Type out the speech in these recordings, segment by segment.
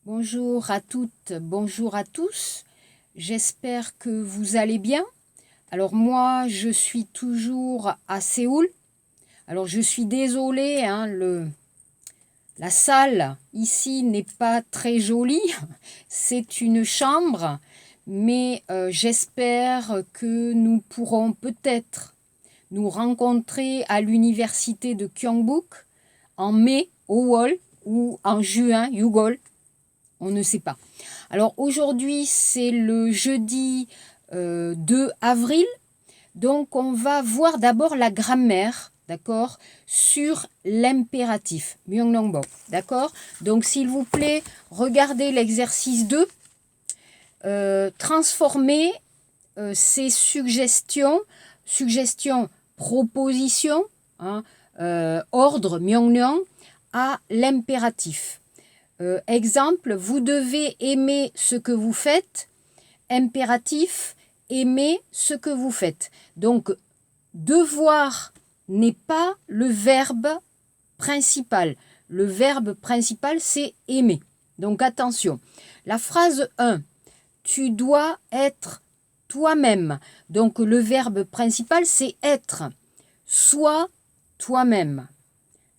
Bonjour à toutes, bonjour à tous. J'espère que vous allez bien. Alors moi, je suis toujours à Séoul. Alors je suis désolée, la salle ici n'est pas très jolie. C'est une chambre, mais j'espère que nous pourrons peut-être nous rencontrer à l'université de Gyeongbuk en mai, au Wall, ou en juin, Yugol. On ne sait pas. Alors aujourd'hui, c'est le jeudi 2 avril. Donc on va voir d'abord la grammaire, d'accord, sur l'impératif. Myeongnongbok, d'accord. Donc s'il vous plaît, regardez l'exercice 2. Transformez ces suggestions, propositions, ordre, myeongnyong, à l'impératif. Exemple, vous devez aimer ce que vous faites. Impératif, aimer ce que vous faites. Donc, devoir n'est pas le verbe principal. Le verbe principal, c'est aimer. Donc, attention. La phrase 1, tu dois être toi-même. Donc, le verbe principal, c'est être. Sois toi-même.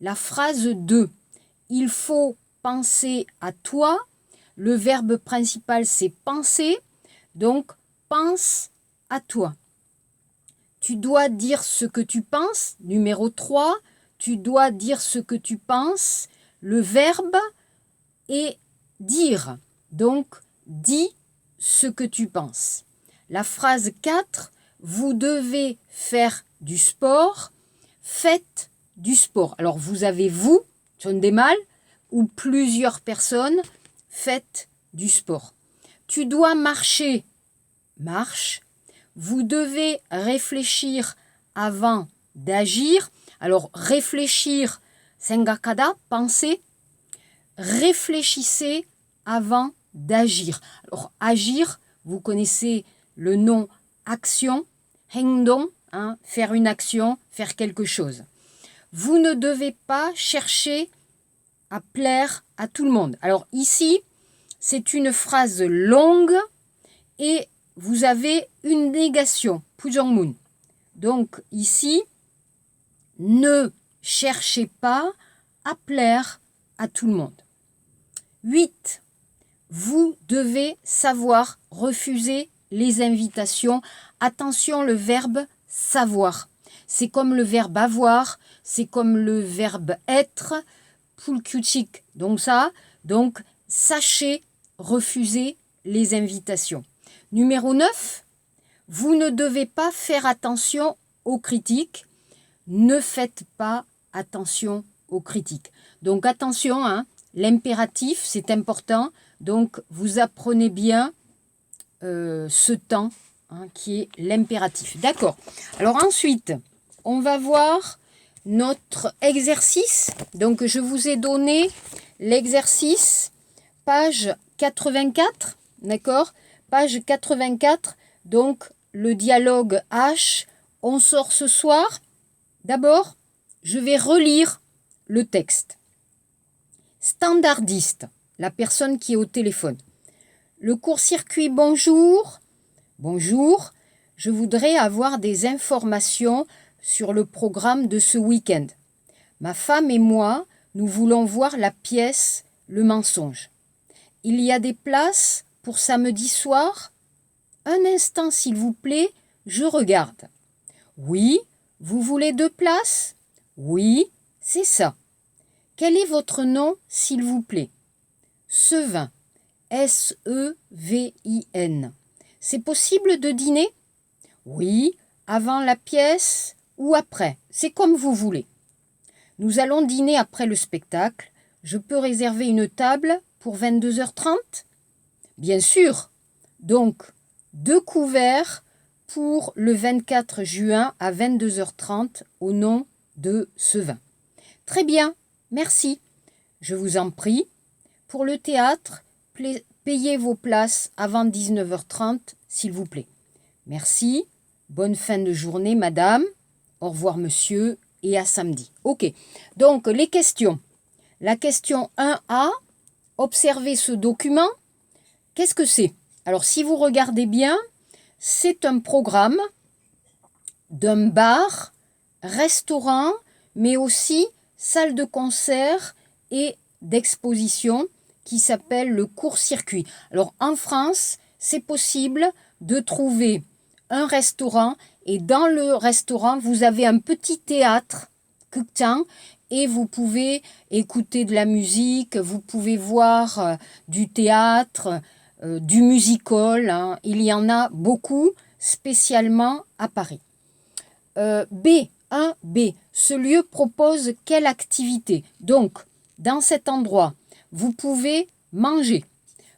La phrase 2, il faut penser à toi. Le verbe principal, c'est penser. Donc, pense à toi. Tu dois dire ce que tu penses. Numéro 3, tu dois dire ce que tu penses. Le verbe est dire. Donc, dis ce que tu penses. La phrase 4, vous devez faire du sport. Faites du sport. Alors, vous avez vous, son des mal, ou plusieurs personnes, faites du sport. Tu dois marcher, marche. Vous devez réfléchir avant d'agir. Alors, réfléchir, sengakada, penser. Réfléchissez avant d'agir. Alors, agir, vous connaissez le nom action, 행동, faire une action, faire quelque chose. Vous ne devez pas chercher à plaire à tout le monde. Alors ici, c'est une phrase longue et vous avez une négation, 부정문. Donc ici, ne cherchez pas à plaire à tout le monde. 8. Vous devez savoir refuser les invitations. Attention, le verbe savoir. C'est comme le verbe avoir, c'est comme le verbe être. Pulkuchik. Donc sachez refuser les invitations. Numéro 9, vous ne devez pas faire attention aux critiques. Ne faites pas attention aux critiques. Donc attention, l'impératif, c'est important. Donc vous apprenez bien ce temps qui est l'impératif. D'accord. Alors ensuite, on va voir notre exercice. Donc, je vous ai donné l'exercice, page 84, d'accord? Page 84, donc le dialogue H, on sort ce soir. D'abord, je vais relire le texte. Standardiste, la personne qui est au téléphone. Le court-circuit, bonjour. Bonjour, je voudrais avoir des informations sur le programme de ce week-end. Ma femme et moi, nous voulons voir la pièce Le mensonge. Il y a des places pour samedi soir? Un instant, s'il vous plaît, je regarde. Oui, vous voulez 2 places? Oui, c'est ça. Quel est votre nom, s'il vous plaît? Sevin. S-E-V-I-N. C'est possible de dîner? Oui, avant la pièce ou après, c'est comme vous voulez. Nous allons dîner après le spectacle. Je peux réserver une table pour 22h30? Bien sûr. Donc, 2 couverts pour le 24 juin à 22h30 au nom de Sevin. Très bien, merci. Je vous en prie. Pour le théâtre, payez vos places avant 19h30, s'il vous plaît. Merci. Bonne fin de journée, madame. Au revoir, monsieur, et à samedi. Ok, donc les questions. La question 1A, observez ce document. Qu'est-ce que c'est? Alors, si vous regardez bien, c'est un programme d'un bar, restaurant, mais aussi salle de concert et d'exposition qui s'appelle le court-circuit. Alors, en France, c'est possible de trouver un restaurant et dans le restaurant, vous avez un petit théâtre, 극장, et vous pouvez écouter de la musique, vous pouvez voir du théâtre, du musical, hein. Il y en a beaucoup, spécialement à Paris. B, 1B, ce lieu propose quelle activité? Donc, dans cet endroit, vous pouvez manger,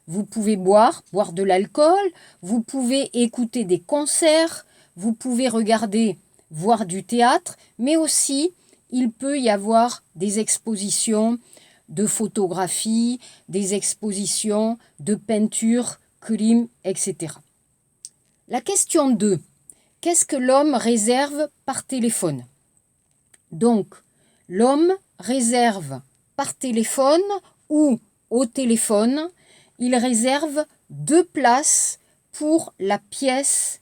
vous pouvez boire de l'alcool, vous pouvez écouter des concerts, vous pouvez regarder, voir du théâtre, mais aussi il peut y avoir des expositions de photographie, des expositions de peinture, crime, etc. La question 2. Qu'est-ce que l'homme réserve par téléphone? Donc, l'homme réserve par téléphone ou au téléphone, il réserve 2 places pour la pièce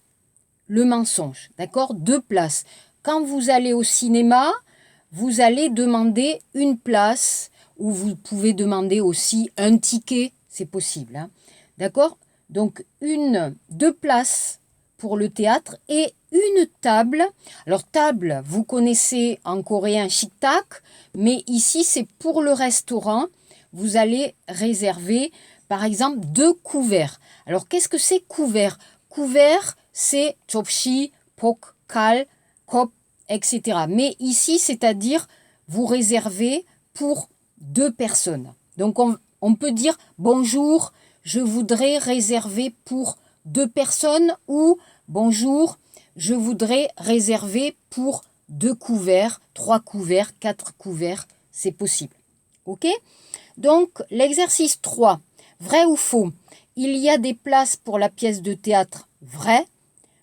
Le Mensonge. D'accord? 2 places. Quand vous allez au cinéma, vous allez demander une place ou vous pouvez demander aussi un ticket, c'est possible. Hein? D'accord? Donc, 2 places pour le théâtre et une table. Alors, table, vous connaissez en coréen 식탁, mais ici, c'est pour le restaurant. Vous allez réserver, par exemple, 2 couverts. Alors, qu'est-ce que c'est couvert? Couvert, c'est 접시, pokal, kop, etc. Mais ici, c'est-à-dire, vous réservez pour 2 personnes. Donc, on peut dire « Bonjour, je voudrais réserver pour 2 personnes » ou « Bonjour, je voudrais réserver pour 2 couverts, 3 couverts, 4 couverts. » C'est possible. OK? Donc, l'exercice 3. Vrai ou faux? Il y a des places pour la pièce de théâtre. Vrai.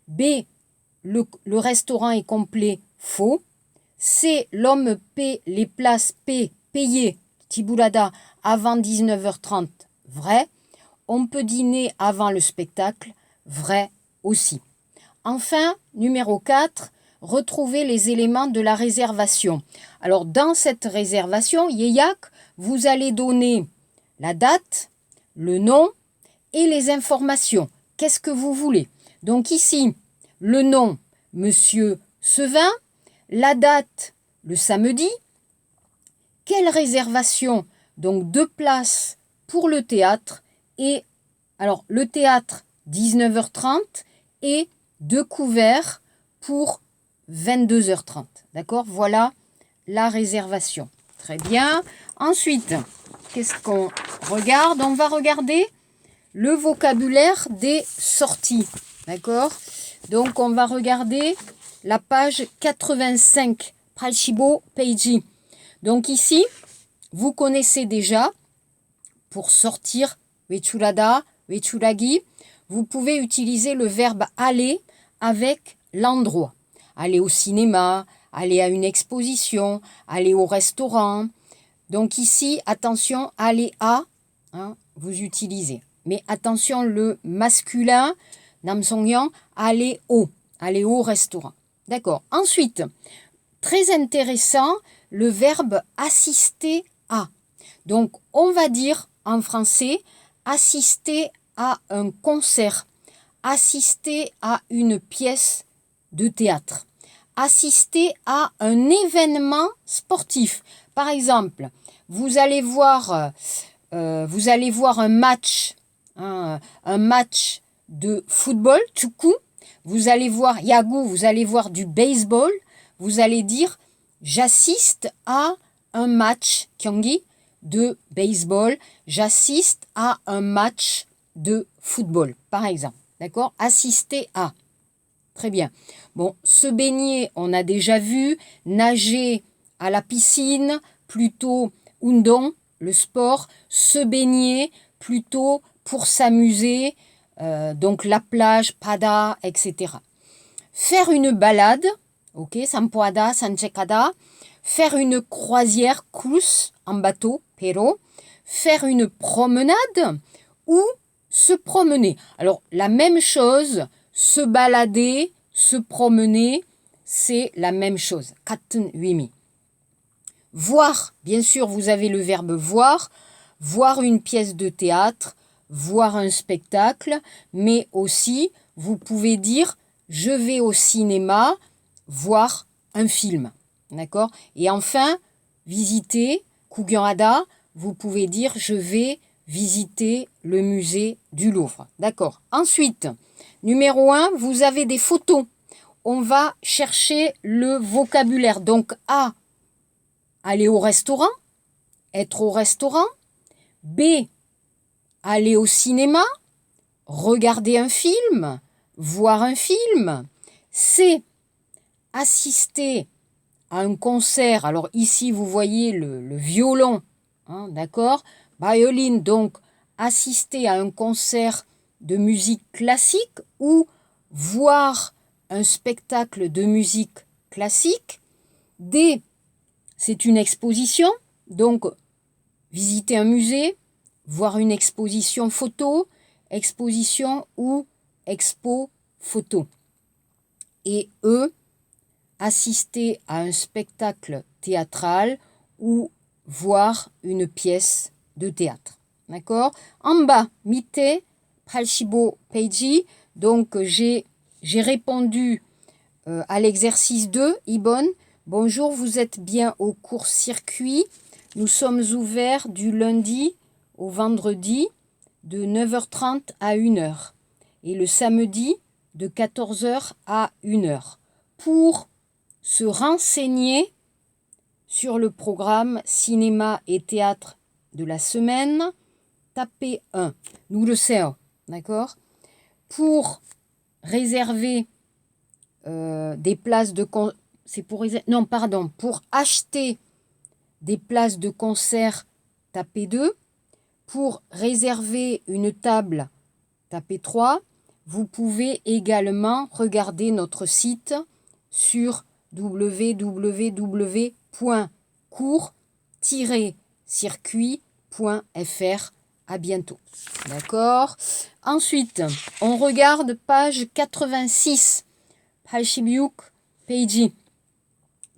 B. Le restaurant est complet. Faux. C. L'homme paie les places payées, Tibulada, avant 19h30. Vrai. On peut dîner avant le spectacle. Vrai aussi. Enfin, numéro 4, retrouver les éléments de la réservation. Alors, dans cette réservation, Yeyak, vous allez donner la date, le nom et les informations. Qu'est-ce que vous voulez? Donc ici, le nom, Monsieur Sevin, la date, le samedi. Quelle réservation? Donc 2 places pour le théâtre et alors le théâtre 19h30 et 2 couverts pour 22h30. D'accord? Voilà la réservation. Très bien. Ensuite, qu'est-ce qu'on regarde? On va regarder le vocabulaire des sorties. D'accord? Donc, on va regarder la page 85. Pralchibo Peiji. Donc ici, vous connaissez déjà, pour sortir, wechurada, wechuragi, vous pouvez utiliser le verbe aller avec l'endroit. Aller au cinéma, aller à une exposition, aller au restaurant. Donc ici, attention, aller à, hein, vous utilisez. Mais attention, le masculin, namsongyeong, aller au restaurant. D'accord. Ensuite, très intéressant, le verbe assister à. Donc, on va dire en français, assister à un concert, assister à une pièce de théâtre, assister à un événement sportif. Par exemple, vous allez voir un match, hein, un match de football, tsuku. Vous allez voir yagu, vous allez voir du baseball. Vous allez dire j'assiste à un match kyongi de baseball, j'assiste à un match de football, par exemple. D'accord? Assister à. Très bien. Bon, se baigner, on a déjà vu. Nager à la piscine, plutôt undong, le sport. Se baigner, plutôt pour s'amuser, donc la plage, pada, etc. Faire une balade, ok, sampoada, sanchekada. Faire une croisière, cruise, en bateau, pero. faire une promenade ou se promener. Alors, la même chose, se balader, se promener, c'est la même chose. 같은 의미. Voir, bien sûr, vous avez le verbe voir, voir une pièce de théâtre, voir un spectacle, mais aussi, vous pouvez dire je vais au cinéma voir un film. D'accord? Et enfin, visiter, 구경하다, vous pouvez dire je vais visiter le musée du Louvre. D'accord? Ensuite, numéro 1, vous avez des photos. On va chercher le vocabulaire. Donc, A, aller au restaurant, être au restaurant. B, aller au cinéma, regarder un film, voir un film. C, assister à un concert. Alors ici, vous voyez le violon, hein, d'accord? Violin, donc assister à un concert de musique classique ou voir un spectacle de musique classique. D, c'est une exposition, donc visiter un musée, voir une exposition photo, exposition ou expo photo. Et E, assister à un spectacle théâtral ou voir une pièce de théâtre. D'accord? En bas, 밑에 85 페이지. Donc, j'ai répondu à l'exercice 2, Ibon. Bonjour, vous êtes bien au court-circuit. Nous sommes ouverts du lundi au vendredi de 9h30 à 1h et le samedi de 14h à 1h. Pour se renseigner sur le programme cinéma et théâtre de la semaine, tapez 1. Nous le savons, d'accord? Pour réserver des places de pour acheter des places de concert, tapez 2. Pour réserver une table, tapez 3. Vous pouvez également regarder notre site sur www.court-circuit.fr. À bientôt. D'accord? Ensuite, on regarde page 86. 86 페이지.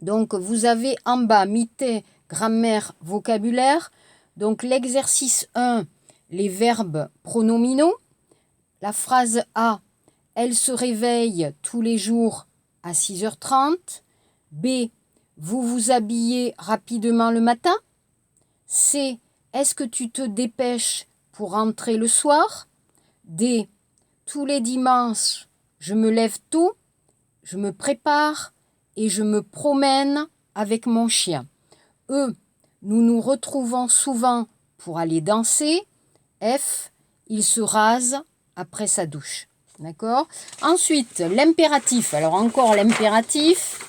Donc, vous avez en bas, 밑에, grammaire, vocabulaire. Donc, l'exercice 1, les verbes pronominaux. La phrase A, elle se réveille tous les jours à 6h30. B, vous vous habillez rapidement le matin. C, est-ce que tu te dépêches pour rentrer le soir? D, tous les dimanches, je me lève tôt, je me prépare et je me promène avec mon chien. E, nous nous retrouvons souvent pour aller danser. F, il se rase après sa douche. D'accord? Ensuite, l'impératif. Alors encore l'impératif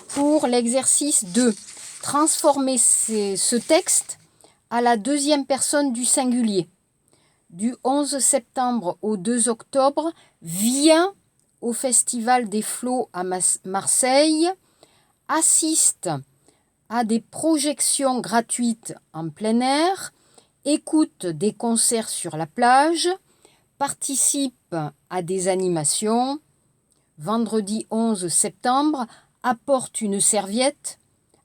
pour l'exercice 2. Transformer ce texte à la deuxième personne du singulier. Du 11 septembre au 2 octobre, viens au Festival des Flots à Marseille, assiste à des projections gratuites en plein air, écoute des concerts sur la plage, participe à des animations. Vendredi 11 septembre, apporte une serviette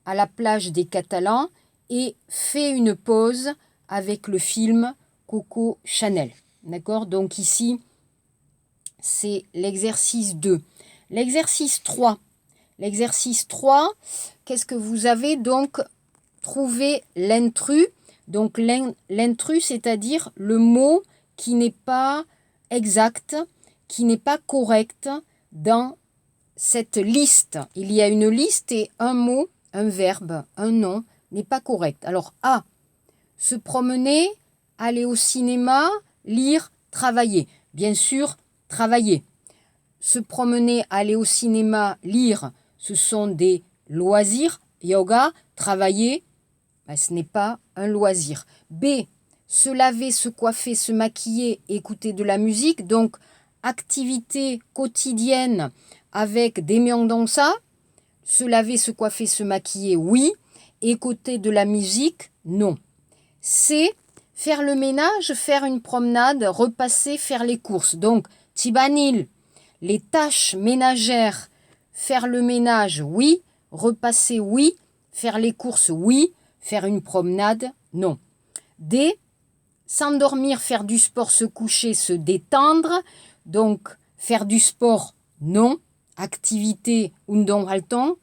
à la plage des Catalans et fait une pause avec le film Coco Chanel. D'accord? Donc ici, c'est l'exercice 2. L'exercice 3. L'exercice 3, qu'est-ce que vous avez? Donc, trouver l'intrus. Donc, l'intrus, c'est-à-dire le mot qui n'est pas exact, qui n'est pas correct dans cette liste. Il y a une liste et un mot, un verbe, un nom n'est pas correct. Alors, A, se promener, aller au cinéma, lire, travailler. Bien sûr, travailler. Se promener, aller au cinéma, lire, ce sont des loisirs. Yoga, travailler, ben, ce n'est pas un loisir. B, se laver, se coiffer, se maquiller, écouter de la musique. Donc, activité quotidienne avec des Myeongdongsa. Se laver, se coiffer, se maquiller, oui. Écouter de la musique, non. c'est faire le ménage, faire une promenade, repasser, faire les courses. Donc, Tibanil, les tâches ménagères, faire le ménage, oui. Repasser, oui. Faire les courses, oui. Faire une promenade, non. D, s'endormir, faire du sport, se coucher, se détendre. Donc, faire du sport, non. Activité, undong haltong.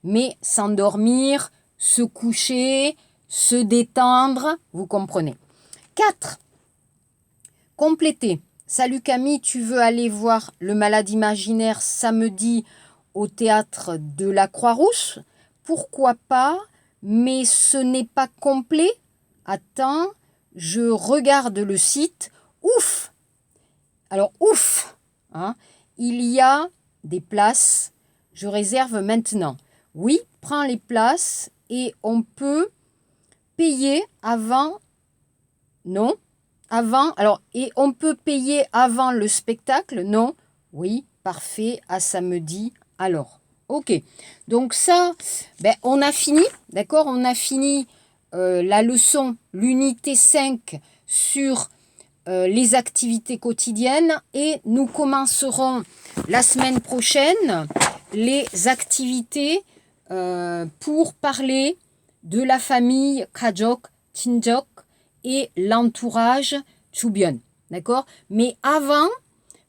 Mais s'endormir, se coucher, se détendre, vous comprenez. 4. Compléter. Salut Camille, tu veux aller voir le Malade imaginaire samedi au théâtre de la Croix-Rousse? Pourquoi pas, mais ce n'est pas complet. Attends, je regarde le site. Ouf! Alors, ouf! Hein, il y a des places. Je réserve maintenant. Oui, prends les places et on peut payer avant. Non. Avant. Alors, et on peut payer avant le spectacle? Non. Oui, parfait. À samedi. Alors, ok. Donc ça, on a fini. D'accord? On a fini la leçon, l'unité 5 sur les activités quotidiennes et nous commencerons la semaine prochaine les activités pour parler de la famille Kajok, Tinjok et l'entourage Chubion. D'accord? Mais avant,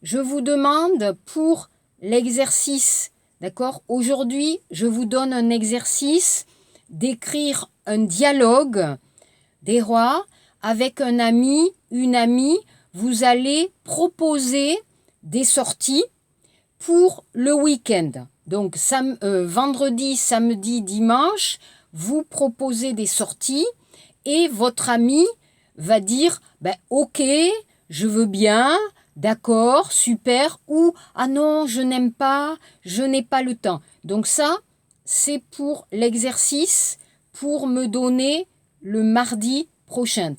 je vous demande pour l'exercice, d'accord? Aujourd'hui, je vous donne un exercice d'écrire un dialogue des rois avec un ami, une amie. Vous allez proposer des sorties pour le week-end. Donc, vendredi, samedi, dimanche, vous proposez des sorties et votre ami va dire ok, je veux bien, d'accord, super, ou ah non, je n'aime pas, je n'ai pas le temps. Donc ça, c'est pour l'exercice pour me donner le mardi prochain.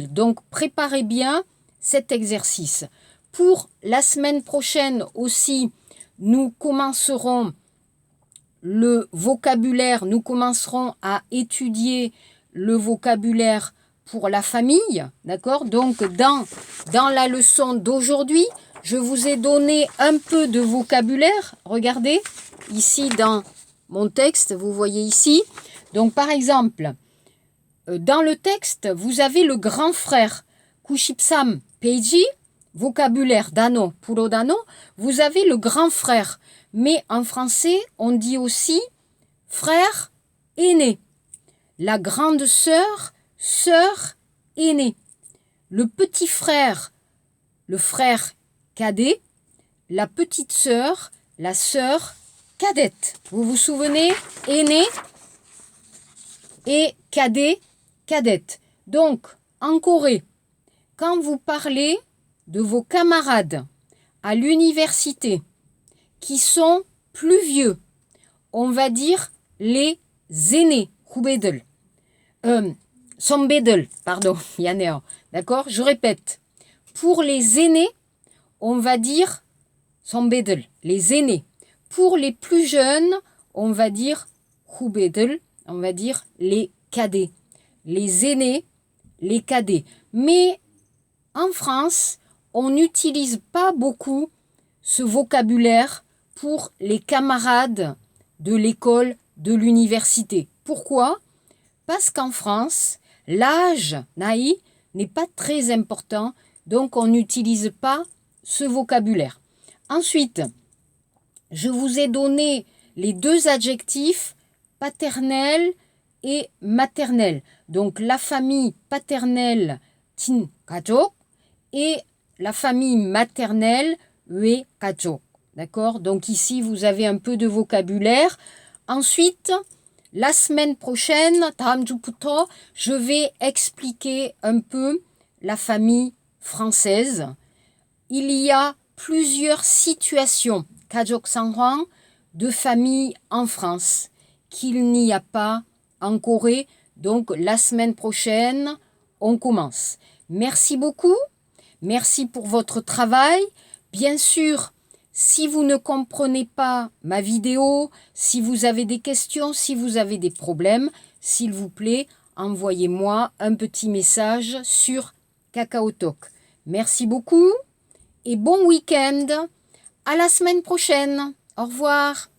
Donc préparez bien cet exercice. Pour la semaine prochaine aussi, nous commencerons le vocabulaire, nous commencerons à étudier le vocabulaire pour la famille, d'accord? Donc, dans la leçon d'aujourd'hui, je vous ai donné un peu de vocabulaire. Regardez, ici dans mon texte, vous voyez ici. Donc, par exemple, dans le texte, vous avez le grand frère, Kushipsam Peiji, vocabulaire Dano, Puro Dano. Vous avez le grand frère, mais en français, on dit aussi frère aîné. La grande sœur, sœur aînée. Le petit frère, le frère cadet. La petite sœur, la sœur cadette. Vous vous souvenez? Aîné et cadet, cadette. Donc, en Corée, quand vous parlez de vos camarades à l'université qui sont plus vieux, on va dire les aînés. Hubedel. Sombedel, pardon, Yanéo. D'accord? Je répète. Pour les aînés, on va dire Sombedel, les aînés. Pour les plus jeunes, on va dire Hubedel, on va dire les cadets. Les aînés, les cadets. Mais en France, on n'utilise pas beaucoup ce vocabulaire pour les camarades de l'école, de l'université. Pourquoi? Parce qu'en France, l'âge naï n'est pas très important, donc on n'utilise pas ce vocabulaire. Ensuite, je vous ai donné les deux adjectifs paternel et maternel. Donc la famille paternelle tin kajok et la famille maternelle ue kajok. D'accord? Donc ici vous avez un peu de vocabulaire. Ensuite, la semaine prochaine, je vais expliquer un peu la famille française. Il y a plusieurs situations, kajok sanghwang, de famille en France qu'il n'y a pas en Corée. Donc la semaine prochaine, on commence. Merci beaucoup. Merci pour votre travail. Bien sûr, si vous ne comprenez pas ma vidéo, si vous avez des questions, si vous avez des problèmes, s'il vous plaît, envoyez-moi un petit message sur Kakao Talk. Merci beaucoup et bon week-end. À la semaine prochaine. Au revoir.